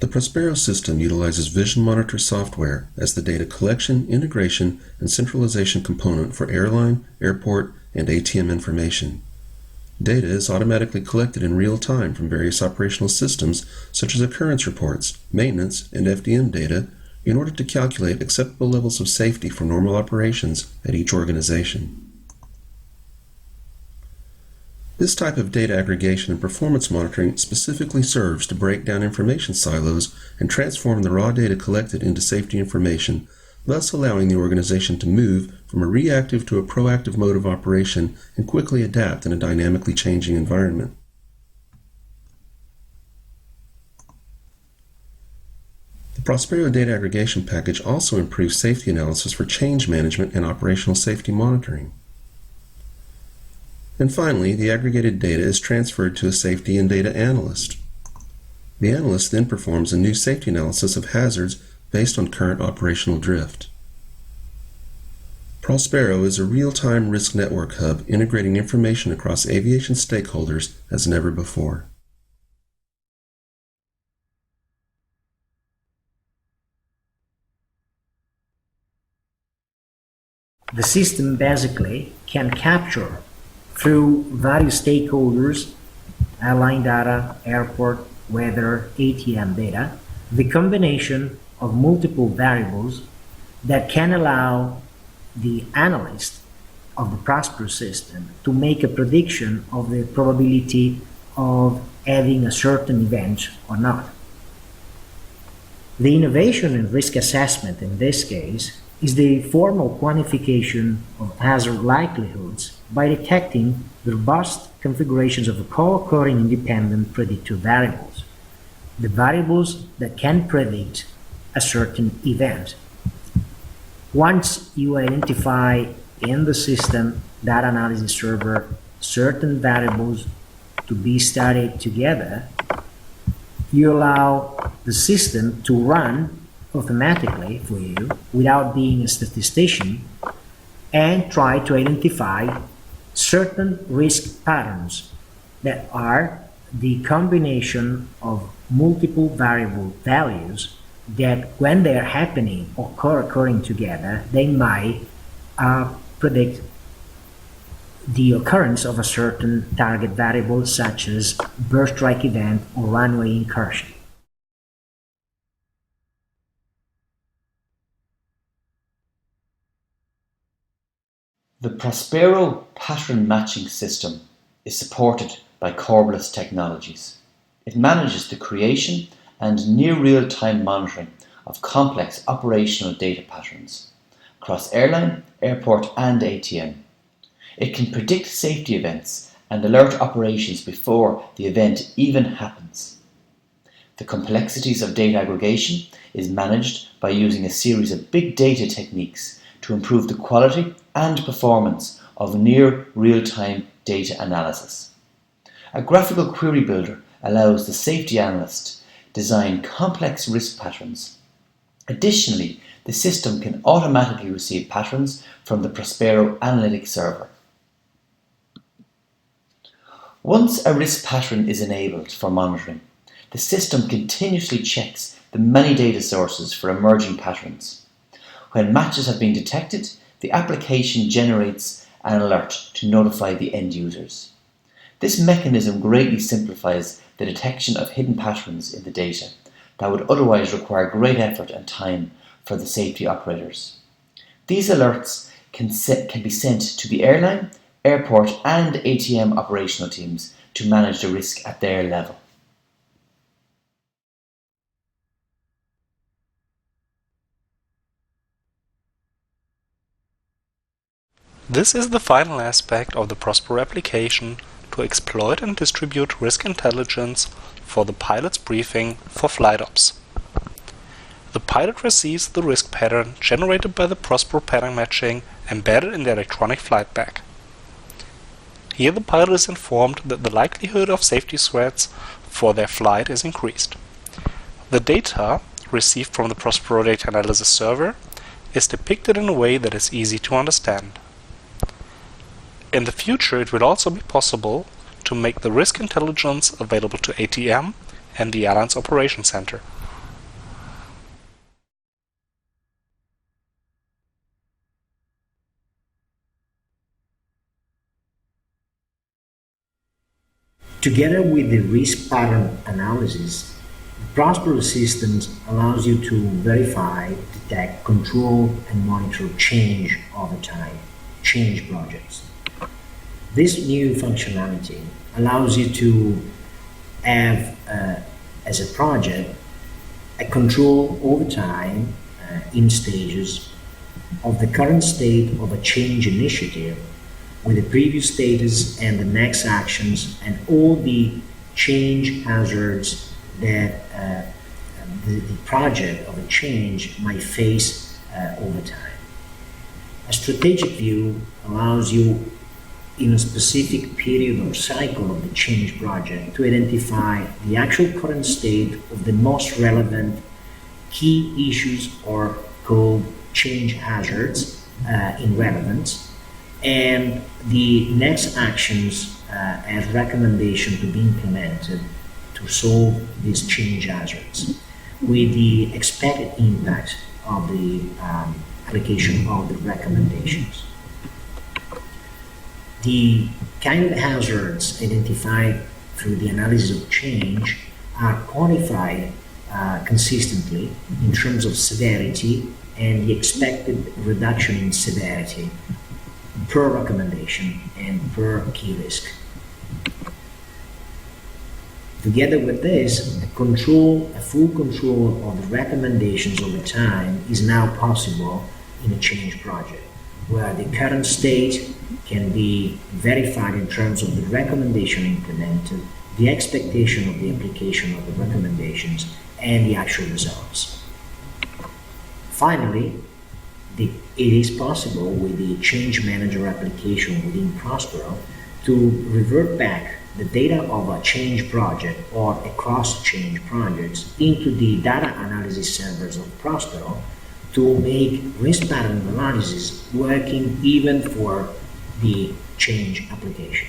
The PROSPERO system utilizes Vision Monitor software as the data collection, integration, and centralization component for airline, airport, and ATM information. Data is automatically collected in real time from various operational systems such as occurrence reports, maintenance, and FDM data in order to calculate acceptable levels of safety for normal operations at each organization. This type of data aggregation and performance monitoring specifically serves to break down information silos and transform the raw data collected into safety information, thus allowing the organization to move from a reactive to a proactive mode of operation and quickly adapt in a dynamically changing environment. The PROSPERO data aggregation package also improves safety analysis for change management and operational safety monitoring. And finally, the aggregated data is transferred to a safety and data analyst. The analyst then performs a new safety analysis of hazards based on current operational drift. PROSPERO is a real-time risk network hub integrating information across aviation stakeholders as never before. The system basically can capture through various stakeholders, airline data, airport, weather, ATM data, the combination of multiple variables that can allow the analyst of the PROSPERO system to make a prediction of the probability of having a certain event or not. The innovation in risk assessment in this case is the formal quantification of hazard likelihoods by detecting the robust configurations of co-occurring independent predictor variables, the variables that can predict a certain event. Once you identify in the system data analysis server certain variables to be studied together, you allow the system to run automatically for you without being a statistician and try to identify certain risk patterns that are the combination of multiple variable values that when they are happening or co-occurring together, they might predict the occurrence of a certain target variable such as bird strike event or runway incursion. The PROSPERO pattern matching system is supported by Corbless technologies. It manages the creation and near real-time monitoring of complex operational data patterns across airline, airport and ATM. It can predict safety events and alert operations before the event even happens. The complexities of data aggregation is managed by using a series of big data techniques to improve the quality and performance of near real-time data analysis. A graphical query builder allows the safety analyst design complex risk patterns. Additionally, the system can automatically receive patterns from the PROSPERO analytics server. Once a risk pattern is enabled for monitoring, the system continuously checks the many data sources for emerging patterns. When matches have been detected, the application generates an alert to notify the end users. This mechanism greatly simplifies the detection of hidden patterns in the data that would otherwise require great effort and time for the safety operators. These alerts can be sent to the airline, airport and ATM operational teams to manage the risk at their level. This is the final aspect of the PROSPERO application to exploit and distribute risk intelligence for the pilot's briefing for flight ops. The pilot receives the risk pattern generated by the PROSPERO pattern matching embedded in the electronic flight bag. Here the pilot is informed that the likelihood of safety threats for their flight is increased. The data received from the PROSPERO data analysis server is depicted in a way that is easy to understand. In the future, it will also be possible to make the risk intelligence available to ATM and the airline's operation center. Together with the risk pattern analysis, PROSPERO Systems allows you to verify, detect, control, and monitor change over time, change projects. This new functionality allows you to have, as a project, a control over time in stages of the current state of a change initiative with the previous status and the next actions and all the change hazards that the project of a change might face over time. A strategic view allows you in a specific period or cycle of the change project to identify the actual current state of the most relevant key issues or called change hazards in relevance, and the next actions as recommendation to be implemented to solve these change hazards with the expected impact of the application of the recommendations. The kind of hazards identified through the analysis of change are quantified consistently in terms of severity and the expected reduction in severity per recommendation and per key risk. Together with this, a full control of the recommendations over time is now possible in a change project, where the current state can be verified in terms of the recommendation implemented, the expectation of the application of the recommendations, and the actual results. Finally, it is possible with the Change Manager application within Prospero to revert back the data of a change project or across change projects into the data analysis servers of Prospero to make risk pattern analysis working even for the change application.